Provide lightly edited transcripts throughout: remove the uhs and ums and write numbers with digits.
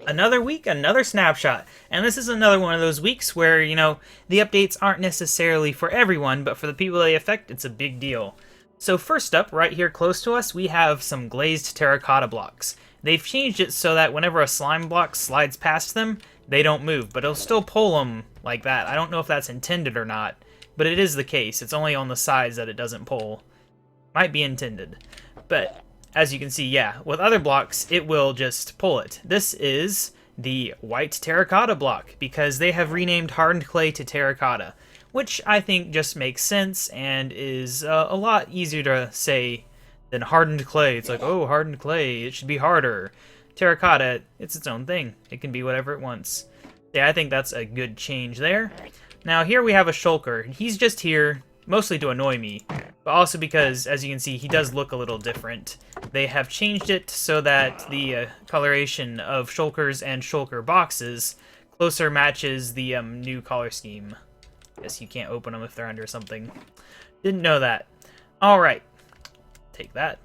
Another week, another snapshot. And this is another one of those weeks where, the updates aren't necessarily for everyone, but for the people they affect, it's a big deal. So first up, right here close to us, we have some glazed terracotta blocks. They've changed it so that whenever a slime block slides past them, they don't move, but it'll still pull them like that. I don't know if that's intended or not, but it is the case. It's only on the sides that it doesn't pull. Might be intended. But as you can see, yeah, with other blocks, it will just pull it. This is the white terracotta block, because they have renamed hardened clay to terracotta, which I think just makes sense and is a lot easier to say than hardened clay. It's like, oh, hardened clay, it should be harder. Terracotta, it's its own thing. It can be whatever it wants. Yeah, I think that's a good change there. Now here we have a shulker. He's just here mostly to annoy me, but also because, as you can see, he does look a little different. They have changed it so that the coloration of shulkers and shulker boxes closer matches the new color scheme. Guess you can't open them if they're under something. Didn't know that. Alright. Take that.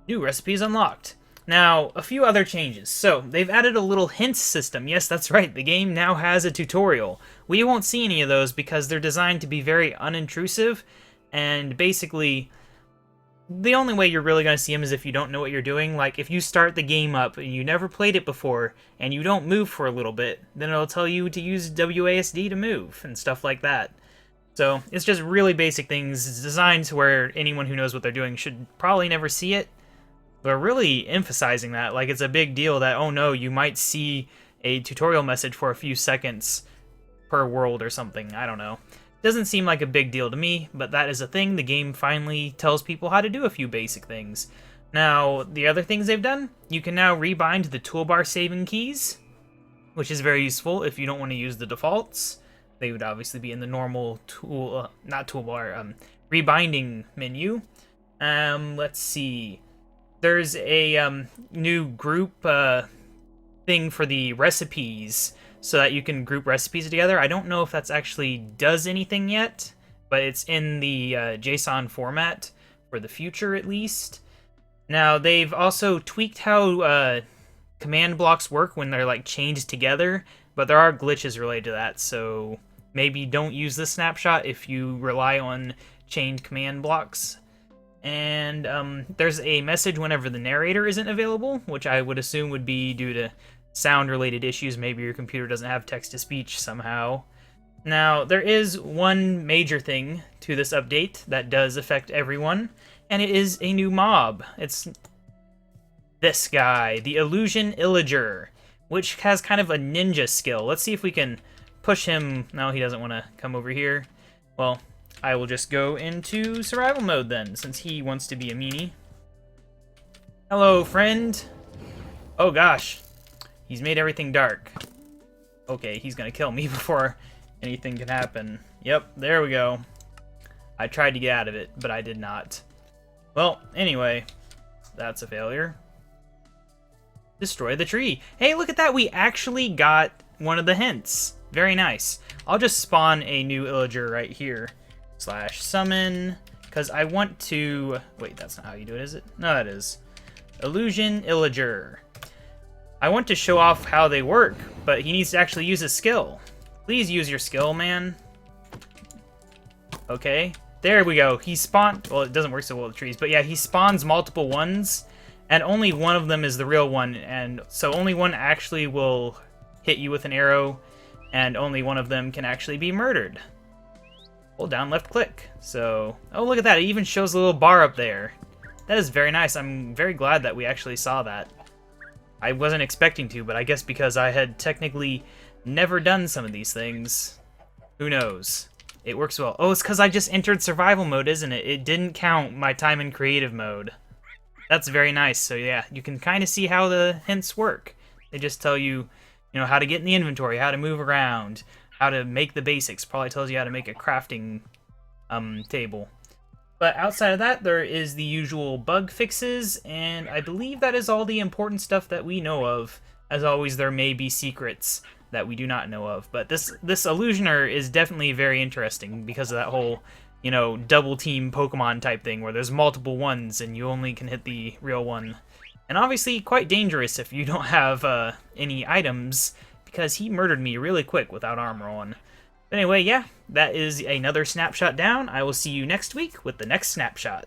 New recipes unlocked. Now, a few other changes. So, they've added a little hints system. Yes, that's right, the game now has a tutorial. We won't see any of those because they're designed to be very unintrusive, and basically, the only way you're really going to see them is if you don't know what you're doing. Like, if you start the game up and you never played it before, and you don't move for a little bit, then it'll tell you to use WASD to move, and stuff like that. So, it's just really basic things. It's designed to where anyone who knows what they're doing should probably never see it. They're really emphasizing that, like it's a big deal that, oh no, you might see a tutorial message for a few seconds per world or something, I don't know. Doesn't seem like a big deal to me, but that is a thing. The game finally tells people how to do a few basic things. Now, the other things they've done, you can now rebind the toolbar saving keys, which is very useful if you don't want to use the defaults. They would obviously be in the normal tool, not toolbar, rebinding menu. Let's see. There's a new group thing for the recipes so that you can group recipes together. I don't know if that's actually does anything yet, but it's in the JSON format for the future at least. Now, they've also tweaked how command blocks work when they're like chained together, but there are glitches related to that, so maybe don't use the snapshot if you rely on chained command blocks. And there's a message whenever the narrator isn't available, which I would assume would be due to sound-related issues. Maybe your computer doesn't have text-to-speech somehow. Now, there is one major thing to this update that does affect everyone, and it is a new mob. It's this guy, the Illusion Illager, which has kind of a ninja skill. Let's see if we can push him. No, he doesn't want to come over here. Well, I will just go into survival mode then, since he wants to be a meanie. Hello, friend. Oh gosh, he's made everything dark. Okay, he's gonna kill me before anything can happen. Yep, there we go. I tried to get out of it, but I did not. Well, anyway, that's a failure. Destroy the tree. Hey, look at that, we actually got one of the hints. Very nice. I'll just spawn a new illager right here. /summon, because I want to... Wait, that's not how you do it, is it? No, that is. Illusion Illager. I want to show off how they work, but he needs to actually use his skill. Please use your skill, man. Okay, there we go. He spawned... Well, it doesn't work so well with trees, but yeah, he spawns multiple ones, and only one of them is the real one, and so only one actually will hit you with an arrow, and only one of them can actually be murdered. Hold down left click. So, oh look at that, it even shows a little bar up there. That is very nice. I'm very glad that we actually saw that. I wasn't expecting to, but I guess because I had technically never done some of these things. Who knows? It works well. Oh, it's because I just entered survival mode, isn't it? It didn't count my time in creative mode. That's very nice. So yeah, you can kind of see how the hints work. They just tell you, how to get in the inventory, how to move around, how to make the basics. Probably tells you how to make a crafting table. But outside of that, there is the usual bug fixes, and I believe that is all the important stuff that we know of. As always, there may be secrets that we do not know of. But this Illusioner is definitely very interesting because of that whole, double team Pokemon type thing where there's multiple ones and you only can hit the real one. And obviously quite dangerous if you don't have any items, because he murdered me really quick without armor on. But anyway, yeah, that is another snapshot down. I will see you next week with the next snapshot.